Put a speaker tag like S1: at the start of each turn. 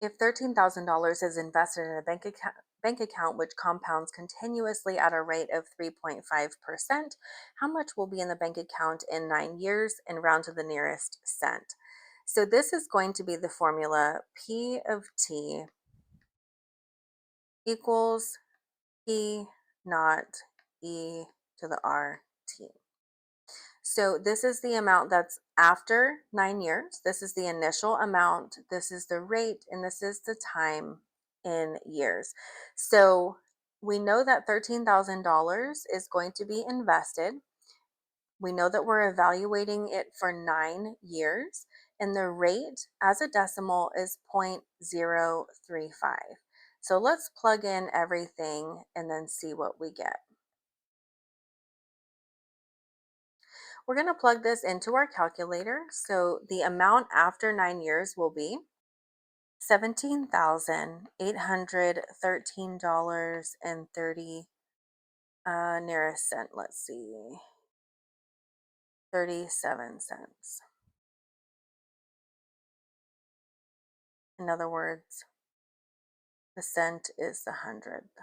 S1: If $13,000 is invested in a bank account which compounds continuously at a rate of 3.5%, how much will be in the bank account in 9 years and round to the nearest cent? So this is going to be the formula P of T equals P naught E to the RT. So this is the amount that's after 9 years. This is the initial amount. This is the rate, and this is the time in years. So we know that $13,000 is going to be invested. We know that we're evaluating it for 9 years, and the rate as a decimal is 0.035. So let's plug in everything and then see what we get. We're going to plug this into our calculator. So the amount after 9 years will be $17,813.30 nearest cent. Let's see, 37 cents. In other words, the cent is the hundredth.